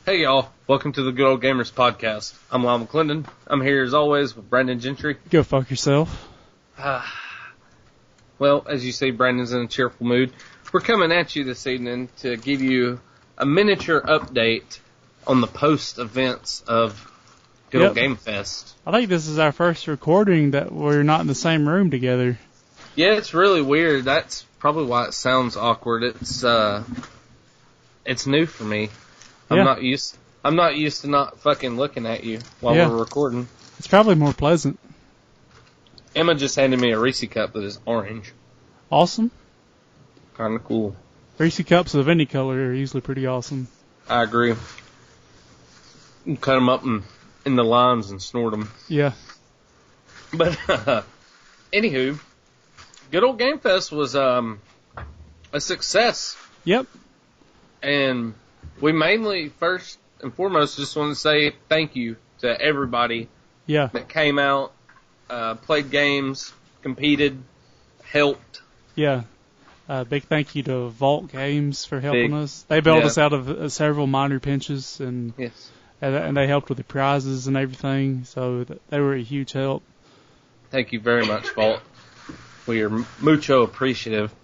Hey y'all, welcome to the Good Ole Gamers podcast. I'm Lyle McClendon. I'm here as always with Brandon Gentry. Go fuck yourself. Well, as you see, Brandon's in a cheerful mood. We're coming at you this evening to give you a miniature update on the post events of Good Ole Gamefest. I think this is our first recording that we're not in the same room together. Yeah, it's really weird. That's probably why it sounds awkward. It's new for me. I'm not used to not fucking looking at you while we're recording. It's probably more pleasant. Emma just handed me a Reese cup that is orange. Awesome. Kind of cool. Reese cups of any color are usually pretty awesome. I agree. You can cut them up in the lines and snort them. Yeah. But, anywho, Good Ole Gamefest was a success. Yep. And we mainly, first and foremost, just want to say thank you to everybody that came out, played games, competed, helped. Yeah. Big thank you to Vault Games for helping us. They bailed us out of several minor pinches, and they helped with the prizes and everything, so they were a huge help. Thank you very much, Vault. We are mucho appreciative.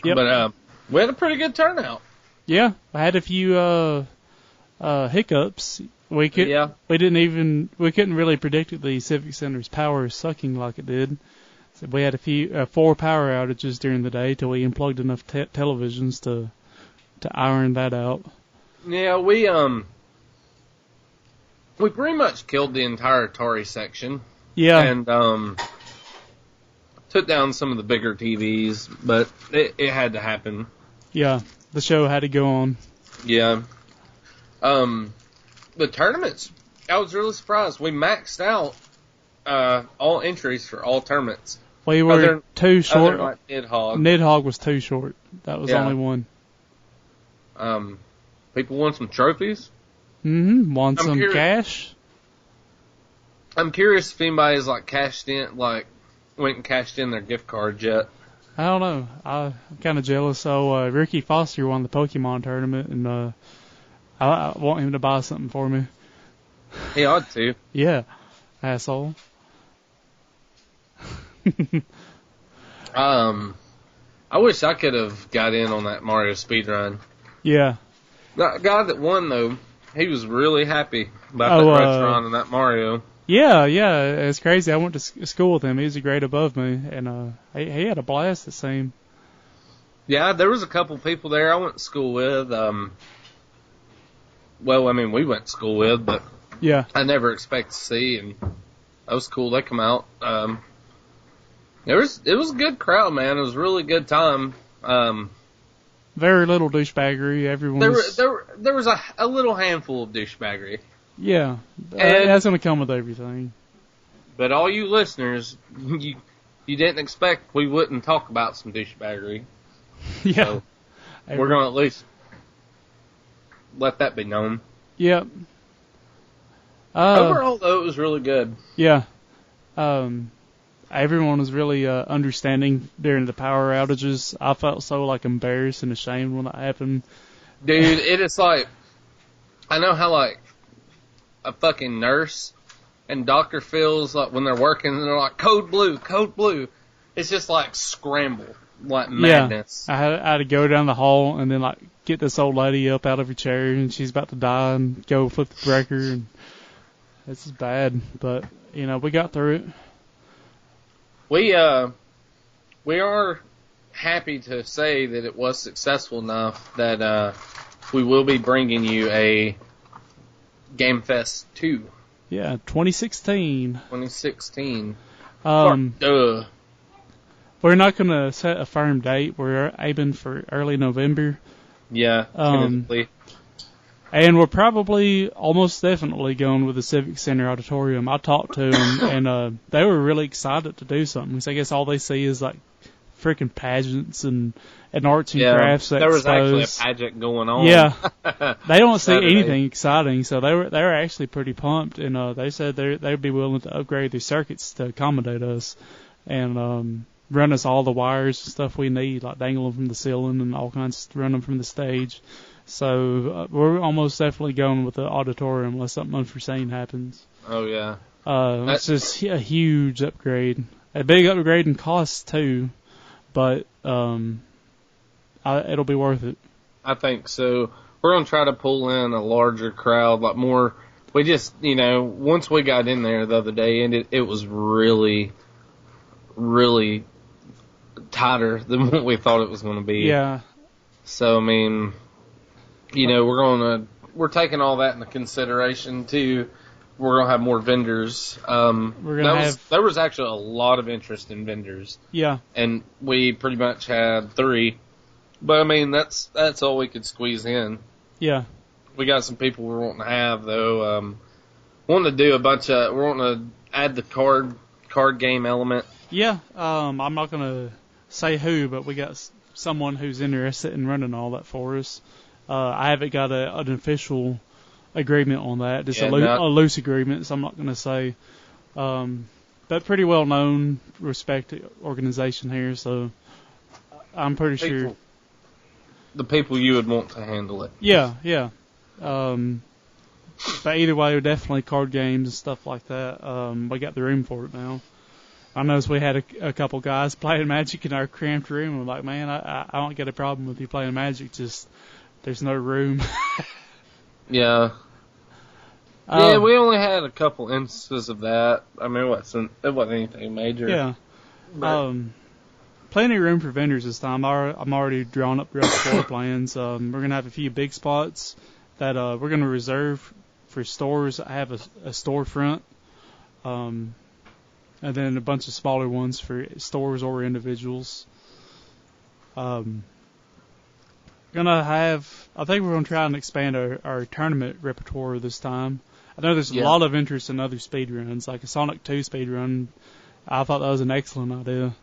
Yep. But we had a pretty good turnout. Yeah, I had a few hiccups. We couldn't really predict the Civic Center's power sucking like it did. So we had a few 4 power outages during the day till we unplugged enough televisions to iron that out. Yeah, we pretty much killed the entire Atari section. Yeah, and took down some of the bigger TVs, but it had to happen. Yeah. The show had to go on. Yeah. The tournaments, I was really surprised. We maxed out all entries for all tournaments. We were too short. Like Nidhogg. Nidhogg was too short. That was only one. People won some trophies. Won some cash. I'm curious if anybody's went and cashed in their gift cards yet. I don't know. I'm kind of jealous. So Ricky Foster won the Pokemon tournament, and I want him to buy something for me. He ought to. Yeah, asshole. I wish I could have got in on that Mario speedrun. Yeah. The guy that won, though, he was really happy about that restaurant and that Mario. Yeah, it's crazy. I went to school with him. He was a grade above me, and he had a blast, it seemed. Yeah, there was a couple people there I went to school with. We went to school with, but I never expect to see, and that was cool. They come out. It was a good crowd, man. It was a really good time. Very little douchebaggery. There was a little handful of douchebaggery. Yeah, that's going to come with everything. But all you listeners, you didn't expect we wouldn't talk about some douchebaggery. Yeah. So we're going to at least let that be known. Yep. Overall, though, it was really good. Yeah. Everyone was really understanding during the power outages. I felt so embarrassed and ashamed when that happened. Dude, it is I know how a fucking nurse and doctor feels when they're working and they're like, code blue. It's just scramble, madness. Yeah, I had to go down the hall and then get this old lady up out of her chair, and she's about to die, and go flip the breaker, and this is bad, but we got through it. We are happy to say that it was successful enough that we will be bringing you a Gamefest 2. Yeah, 2016. 2016. We're not going to set a firm date. We're aiming for early November. Yeah, tentatively. And we're probably almost definitely going with the Civic Center Auditorium. I talked to them, and they were really excited to do something. Because I guess all they see is like freaking pageants and arts and crafts. There was actually a pageant going on. Yeah, they don't see anything exciting, so they were actually pretty pumped, and they said they'd be willing to upgrade their circuits to accommodate us, and run us all the wires and stuff we need, like dangle them from the ceiling and all kinds, run them from the stage. So we're almost definitely going with the auditorium unless something unforeseen happens. Oh yeah, it's just a huge upgrade, a big upgrade in cost too, but it'll be worth it. I think so. We're gonna try to pull in a larger crowd, like more. We just, once we got in there the other day, and it was really, really tighter than what we thought it was going to be. Yeah. So I mean, we're taking all that into consideration too. We're gonna have more vendors. There was actually a lot of interest in vendors. Yeah. And we pretty much had 3, but I mean that's all we could squeeze in. Yeah. We got some people we're wanting to have though. Wanting to do we're wanting to add the card game element. Yeah. I'm not gonna say who, but we got someone who's interested in running all that for us. I haven't got an official agreement on that. Just a loose agreement, so I'm not going to say. But pretty well known, respected organization here, so I'm pretty sure. The people you would want to handle it. Yeah. But either way, definitely card games and stuff like that. We got the room for it now. I noticed we had a couple guys playing Magic in our cramped room. I'm like, man, I don't get a problem with you playing Magic, just there's no room. Yeah. Yeah, we only had a couple instances of that. I mean, it wasn't anything major. Yeah. Plenty of room for vendors this time. I'm already drawing up rough floor plans. We're going to have a few big spots that we're going to reserve for stores. I have a storefront, and then a bunch of smaller ones for stores or individuals. I think we're going to try and expand our tournament repertoire this time. I know there's a lot of interest in other speedruns, like a Sonic 2 speedrun. I thought that was an excellent idea.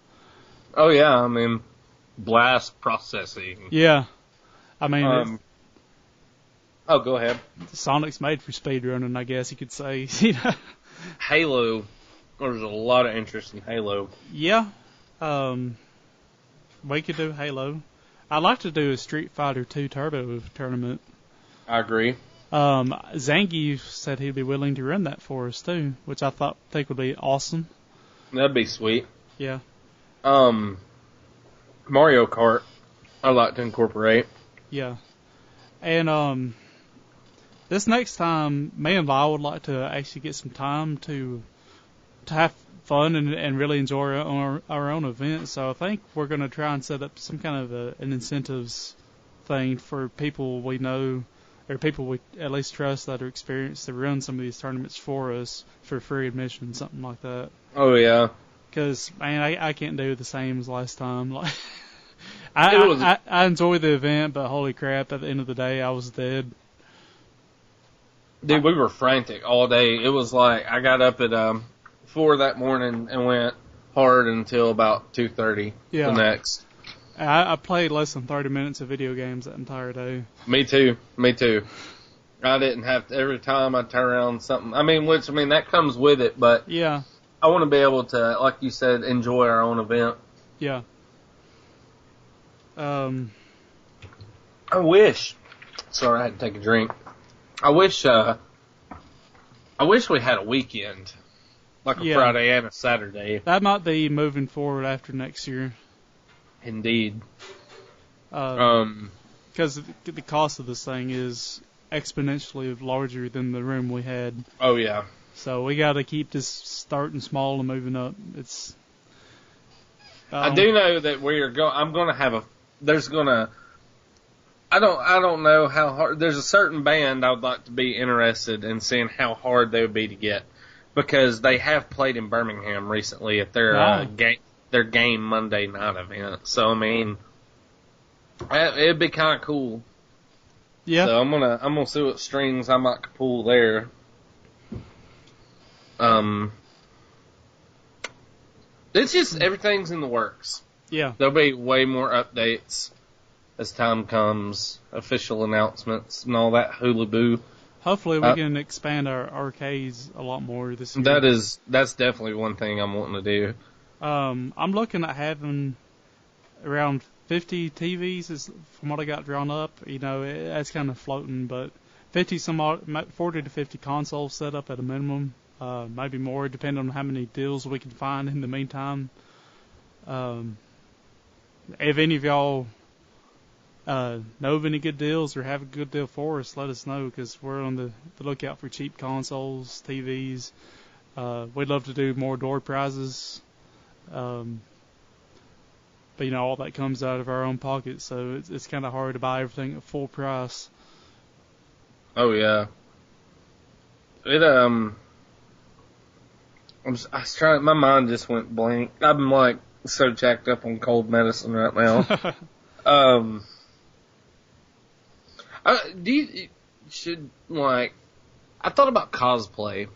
Oh, yeah. I mean, blast processing. Yeah. I mean... go ahead. Sonic's made for speedrunning, I guess you could say. Halo. There's a lot of interest in Halo. Yeah. We could do Halo. I'd like to do a Street Fighter 2 Turbo tournament. I agree. Zangief said he'd be willing to run that for us too, which I think would be awesome. That'd be sweet. Yeah. Mario Kart, I'd like to incorporate. Yeah. And this next time, me and Lyle would like to actually get some time to have fun and really enjoy our own event. So I think we're going to try and set up some kind of an incentives thing for people we know or people we at least trust that are experienced to run some of these tournaments for us for free admission, something like that. Oh, yeah. Because, man, I can't do the same as last time. Like, I enjoyed the event, but holy crap, at the end of the day, I was dead. Dude, we were frantic all day. It was like I got up at 4 that morning and went hard until about 2:30 the next. I played less than 30 minutes of video games that entire day. Me too. I didn't have to, every time I turn around something. That comes with it, but yeah, I want to be able to, like you said, enjoy our own event. Yeah. I wish. Sorry, I had to take a drink. I wish we had a weekend. Like a Friday and a Saturday. That might be moving forward after next year. Indeed. Because the cost of this thing is exponentially larger than the room we had. Oh, yeah. So we got to keep this starting small and moving up. It's. I do know that I'm going to have I don't know how hard. There's a certain band I would like to be interested in seeing how hard they would be to get. Because they have played in Birmingham recently at their game Monday night event. So, I mean, it'd be kind of cool. Yeah. So I'm gonna see what strings I might pull there. It's just everything's in the works. Yeah. There'll be way more updates as time comes, official announcements and all that hula boo. Hopefully we can expand our arcades a lot more this year. That's definitely one thing I'm wanting to do. I'm looking at having around 50 TVs is from what I got drawn up. You know, that's kind of floating, but 40 to 50 consoles set up at a minimum. Maybe more, depending on how many deals we can find in the meantime. If any of y'all know of any good deals or have a good deal for us, let us know, because we're on the lookout for cheap consoles, TVs. We'd love to do more door prizes. But, you know, all that comes out of our own pocket, so it's kind of hard to buy everything at full price. Oh, yeah. I was trying, my mind just went blank. I'm, like, so jacked up on cold medicine right now. I thought about cosplay.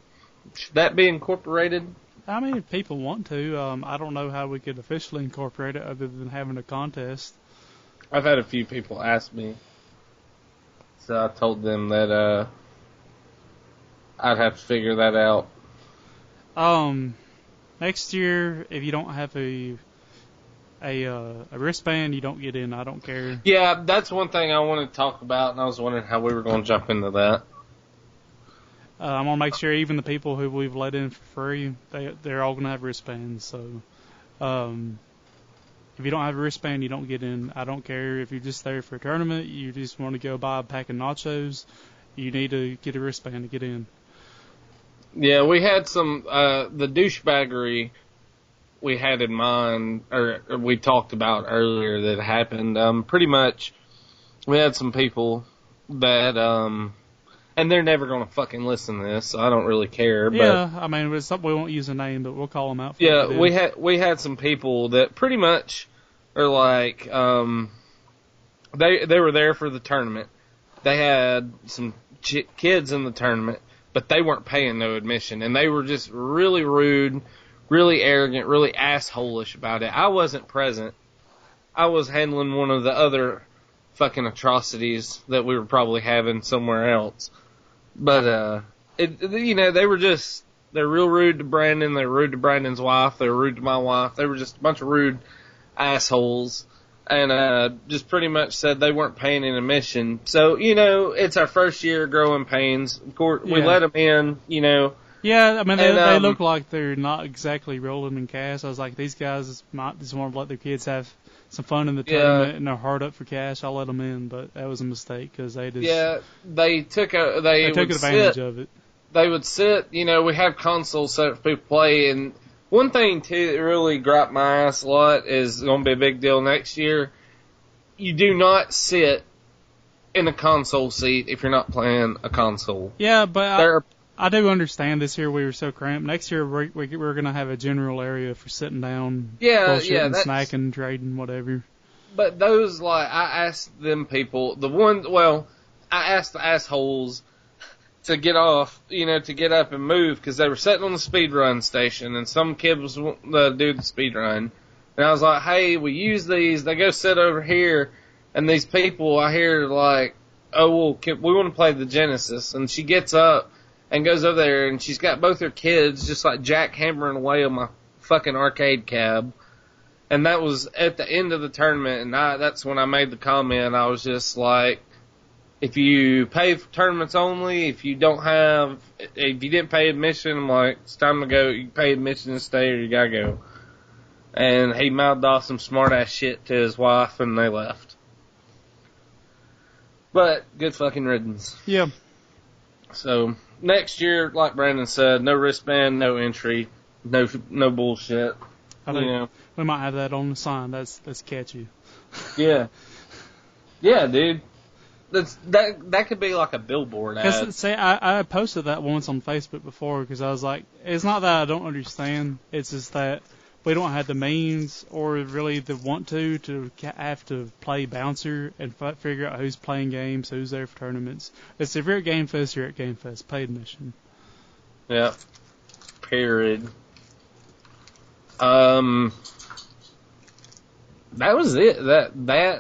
Should that be incorporated? I mean, if people want to. I don't know how we could officially incorporate it other than having a contest. I've had a few people ask me. So I told them that I'd have to figure that out. Next year, if you don't have a wristband, you don't get in. I don't care. Yeah, that's one thing I want to talk about, and I was wondering how we were going to jump into that. I'm going to make sure even the people who we've let in for free, they're all going to have wristbands. So, if you don't have a wristband, you don't get in. I don't care if you're just there for a tournament, you just want to go buy a pack of nachos, you need to get a wristband to get in. Yeah, we had some, the douchebaggery we had in mind, or we talked about earlier that happened. Pretty much, we had some people that, and they're never going to fucking listen to this, so I don't really care. Yeah, but, I mean, we won't use a name, but we'll call them out. Yeah, we had some people that pretty much are like, they were there for the tournament. They had some kids in the tournament, but they weren't paying no admission, and they were just really rude, really arrogant, really asshole-ish about it. I wasn't present. I was handling one of the other fucking atrocities that we were probably having somewhere else. But, you know, they're real rude to Brandon. They're rude to Brandon's wife. They were rude to my wife. They were just a bunch of rude assholes. And, just pretty much said they weren't paying an admission. So, you know, it's our first year growing pains. Of course, we let them in, you know. Yeah, I mean, they look like they're not exactly rolling in cash. I was like, these guys might just want to let their kids have some fun in the tournament and they're hard up for cash. I'll let them in, but that was a mistake because they just... Yeah, they took advantage of it. They would sit, you know, we have consoles set up for people to play, and one thing, too, that really griped my ass a lot is going to be a big deal next year. You do not sit in a console seat if you're not playing a console. Yeah, but I do understand this year we were so cramped. Next year we're going to have a general area for sitting down, bullshitting, snacking, trading, whatever. But those, like, I asked them people, I asked the assholes to get off, you know, to get up and move, because they were sitting on the speed run station, and some kid was wanting to do the speed run. And I was like, hey, we use these, they go sit over here, and these people I hear like, oh, well, we want to play the Genesis, and she gets up and goes over there, and she's got both her kids just like jackhammering away on my fucking arcade cab. And that was at the end of the tournament, and that's when I made the comment. I was just like, if you pay for tournaments only, if you didn't pay admission, I'm like, it's time to go. You pay admission and stay, or you gotta go. And he mouthed off some smart ass shit to his wife, and they left. But good fucking riddance. Yeah. So next year, like Brandon said, no wristband, no entry, no bullshit. I think we might have that on the sign. That's catchy. Yeah. Yeah, dude. That could be like a billboard ad. See, I posted that once on Facebook before because I was like, it's not that I don't understand. It's just that we don't have the means or really the want to have to play bouncer and figure out who's playing games, who's there for tournaments. It's if you're at Game Fest, you're at Game Fest. Paid admission. Yeah. Period. That was it. That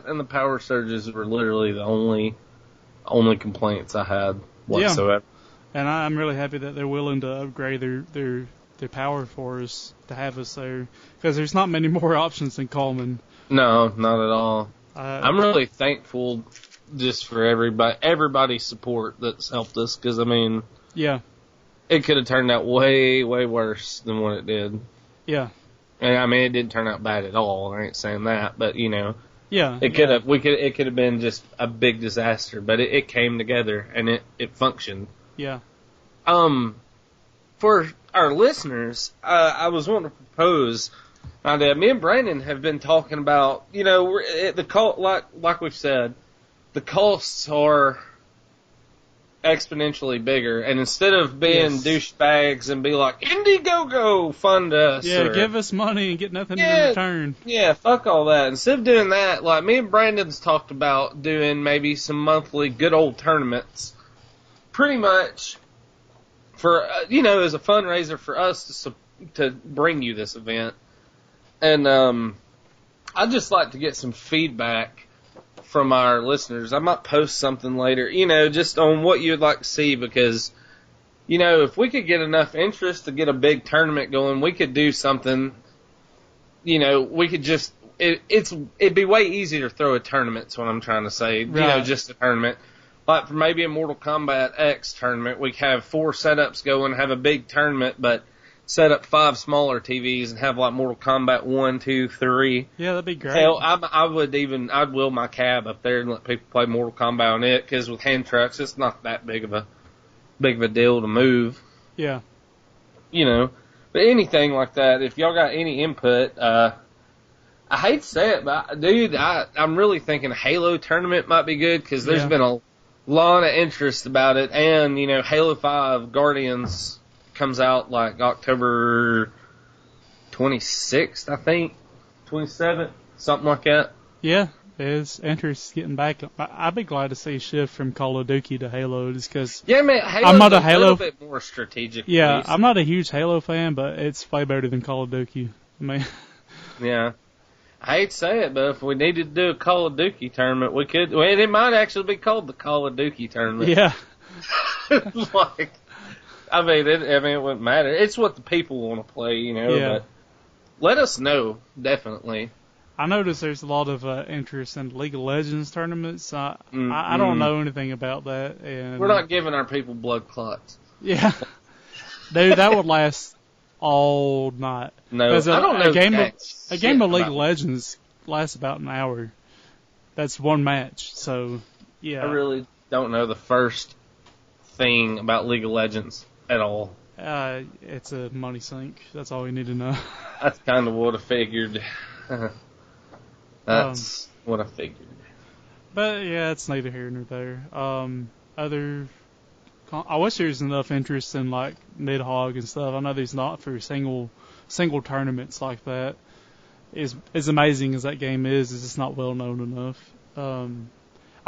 and the power surges were literally the only complaints I had whatsoever. Yeah. And I'm really happy that they're willing to upgrade their power for us to have us there, because there's not many more options than Coleman. No, not at all. I'm really thankful just for everybody's support that's helped us, because, I mean, yeah, it could have turned out way, way worse than what it did. Yeah. And, I mean, it didn't turn out bad at all. I ain't saying that, but, you know. Yeah. It could have been just a big disaster, but it came together and it functioned. Yeah. For our listeners, I was wanting to propose. Now, me and Brandon have been talking about, you know, like we've said, the costs are exponentially bigger, and instead of being douchebags and be like, Indiegogo, fund us. Yeah, give us money and get nothing in return. Yeah, fuck all that. Instead of doing that, like me and Brandon's talked about doing maybe some monthly good old tournaments, pretty much for, you know, as a fundraiser for us to bring you this event. And I'd just like to get some feedback from our listeners. I might post something later, you know, just on what you'd like to see, because, you know, if we could get enough interest to get a big tournament going, we could do something, you know, we could just, it'd be way easier to throw a tournament, is what I'm trying to say, right. You know, just a tournament. Like for maybe a Mortal Kombat X tournament, we have 4 setups going, have a big tournament, but set up 5 smaller TVs and have like Mortal Kombat 1, 2, 3. Yeah, that'd be great. Hell, I'd wheel my cab up there and let people play Mortal Kombat on it, because with hand trucks, it's not that big of a deal to move. Yeah. You know, but anything like that, if y'all got any input, I hate to say it, but dude, I'm really thinking a Halo tournament might be good, because there's been a lot of interest about it, and, you know, Halo 5 Guardians comes out like October 26th, I think, 27th, something like that. Yeah, there's interest getting back. I'd be glad to see a shift from Call of Duty to Halo, just because. Yeah, man, Halo's I'm not a Halo. Little bit more strategic. Yeah, I'm not a huge Halo fan, but it's way better than Call of Duty. I mean. Yeah. I hate to say it, but if we needed to do a Call of Duty tournament, we could. Well, it might actually be called the Call of Duty tournament. Yeah. Like. I mean, it wouldn't matter. It's what the people want to play, you know. Yeah. But let us know, definitely. I noticed there's a lot of interest in League of Legends tournaments. I don't know anything about that. And we're not giving our people blood clots. Yeah. Dude, that would last all night. No, I don't know. A game of League of Legends lasts about an hour. That's one match, so, yeah. I really don't know the first thing about League of Legends at all. It's a money sink. That's all we need to know. That's kind of what I figured. That's what I figured. But yeah, it's neither here nor there. I wish there was enough interest in like Nidhogg and stuff. I know there's not for single tournaments like that. As amazing as that game is, it's just not well known enough.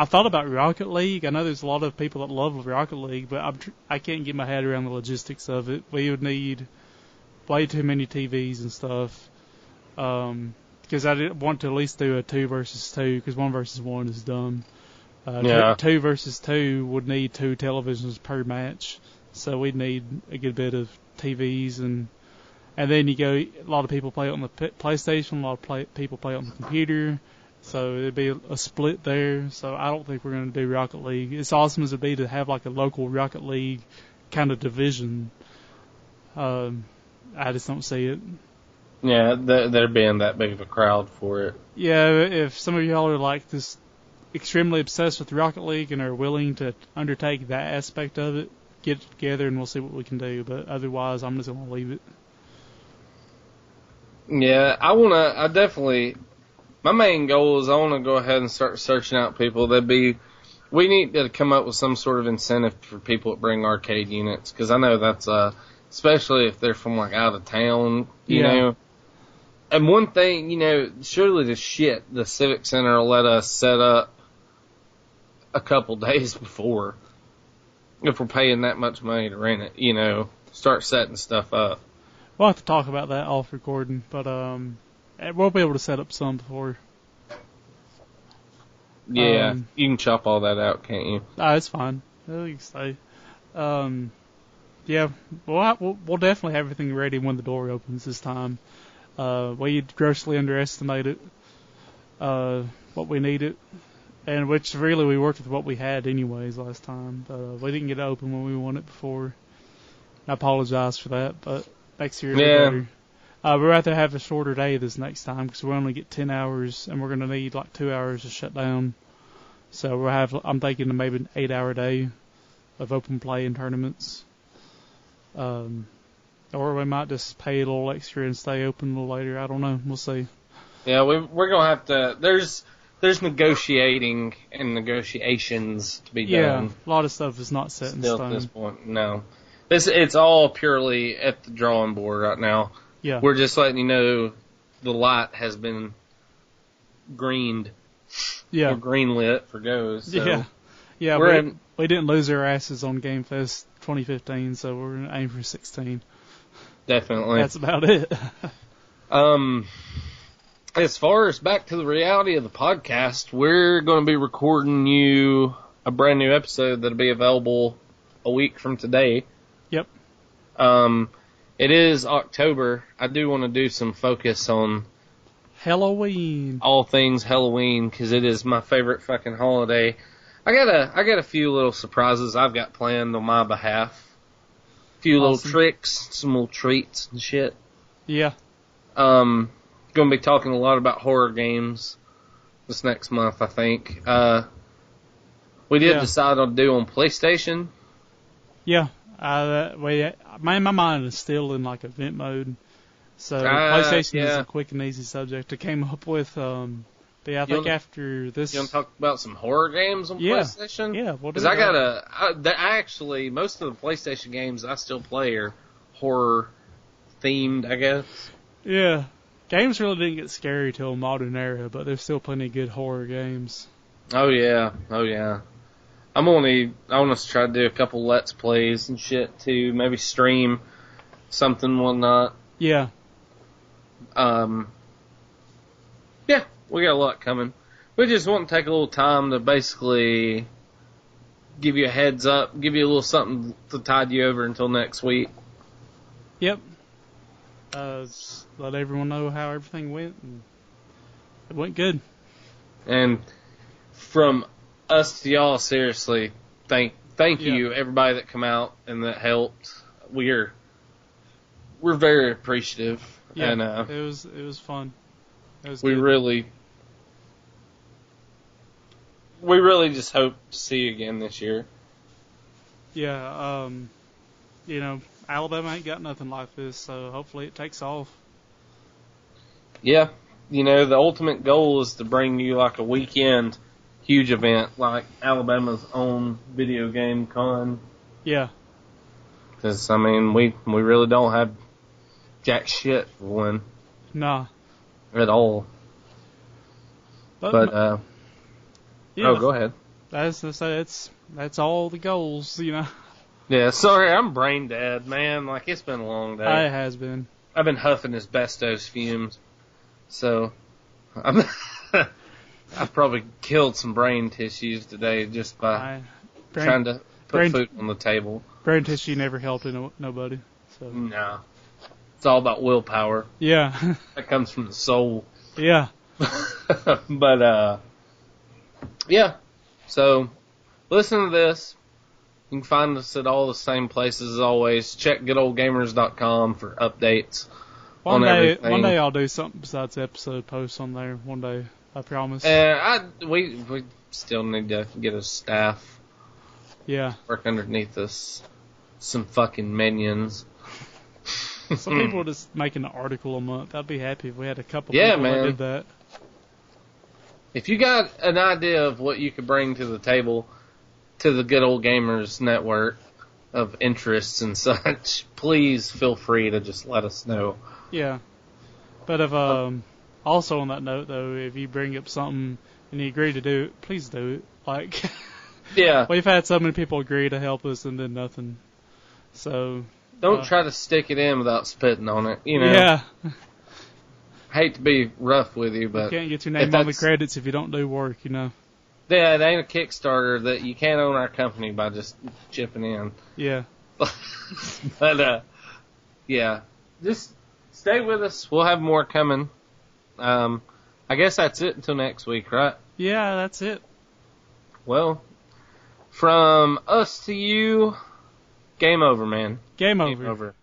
I thought about Rocket League. I know there's a lot of people that love Rocket League, but I can't get my head around the logistics of it. We would need way too many TVs and stuff. Because I want to at least do a 2 versus 2, because 1 versus 1 is dumb. 2 versus 2 would need 2 televisions per match, so we'd need a good bit of TVs, and then a lot of people play on the PlayStation, a lot of people play on the computer. So it'd be a split there. So I don't think we're going to do Rocket League. As awesome as it'd be to have like a local Rocket League kind of division, I just don't see it. Yeah, there being that big of a crowd for it. Yeah, if some of y'all are like this extremely obsessed with Rocket League and are willing to undertake that aspect of it, get together and we'll see what we can do. But otherwise, I'm just going to leave it. Yeah, I definitely. My main goal is I want to go ahead and start searching out people. We need to come up with some sort of incentive for people that bring arcade units, because I know that's especially if they're from like out of town, you know. And one thing, surely the Civic Center will let us set up a couple days before. If we're paying that much money to rent it, start setting stuff up. We'll have to talk about that off recording, but we'll be able to set up some before. Yeah, you can chop all that out, can't you? Nah, it's fine. You can stay. Yeah, we'll definitely have everything ready when the door opens this time. We grossly underestimated what we needed, and which really we worked with what we had anyways last time. We didn't get it open when we wanted before. I apologize for that, but next year it'll be better. We'd rather have a shorter day this next time because we only get 10 hours, and we're going to need like 2 hours to shut down. So I'm thinking maybe an 8-hour day of open play and tournaments. Or we might just pay a little extra and stay open a little later. I don't know. We'll see. Yeah, we're going to have to... There's negotiating and negotiations to be done. Yeah, a lot of stuff is not set in stone. At this point, no. It's all purely at the drawing board right now. Yeah. We're just letting you know the light has been greened. Yeah. Or greenlit for goes. So yeah. Yeah, we didn't lose our asses on GameFest 2015, so we're going to aim for 16. Definitely. That's about it. As far as back to the reality of the podcast, we're going to be recording you a brand new episode that'll be available a week from today. Yep. It is October. I do want to do some focus on Halloween. All things Halloween, because it is my favorite fucking holiday. I got a few little surprises I've got planned on my behalf. A few little tricks, some little treats and shit. Yeah. Going to be talking a lot about horror games this next month, I think. We did decide on do on PlayStation. Yeah. My mind is still in like event mode. So PlayStation is a quick and easy subject to came up with. But yeah, I think after this... You want to talk about some horror games on PlayStation? Yeah, we'll do that. Because actually, most of the PlayStation games I still play are horror themed, I guess. Yeah. Games really didn't get scary till modern era, but there's still plenty of good horror games. Oh yeah. I want to try to do a couple Let's Plays and shit too. Maybe stream something, whatnot. Yeah. Yeah, we got a lot coming. We just want to take a little time to basically give you a heads up, give you a little something to tide you over until next week. Yep. Just let everyone know how everything went. And it went good. And from us to y'all, seriously, thank you, everybody that come out and that helped. We're very appreciative. Yeah, and, it was fun. It was we good. really just hope to see you again this year. Yeah, Alabama ain't got nothing like this, so hopefully it takes off. Yeah, the ultimate goal is to bring you like a weekend huge event like Alabama's own video game con. Yeah. Because, we really don't have jack shit for one. Nah. At all. But yeah, go ahead. That's all the goals, Yeah, sorry, I'm brain dead, man. Like, it's been a long day. It has been. I've been huffing asbestos fumes. So, I've probably killed some brain tissues today just by trying to put food on the table. Brain tissue never helped nobody. So. No. It's all about willpower. Yeah. That comes from the soul. Yeah. But, yeah. So, listen to this. You can find us at all the same places as always. Check goodolegamers.com for updates on everything. One day I'll do something besides episode posts on there. One day, I promise. We still need to get a staff. Yeah. Work underneath us. Some fucking minions. Some people just making an article a month. I'd be happy if we had a couple people that did that. If you got an idea of what you could bring to the table, to the Good Ole Gamers network of interests and such, please feel free to just let us know. Yeah. But if also on that note though, if you bring up something and you agree to do it, please do it. Like, yeah, we've had so many people agree to help us and then nothing. So don't try to stick it in without spitting on it. You know. Yeah. Hate to be rough with you, but you can't get your name on the credits if you don't do work. You know. Yeah, it ain't a Kickstarter that you can't own our company by just chipping in. Yeah. But yeah, just stay with us. We'll have more coming. I guess that's it until next week, right? Yeah, that's it. Well, from us to you, game over, man. Game over.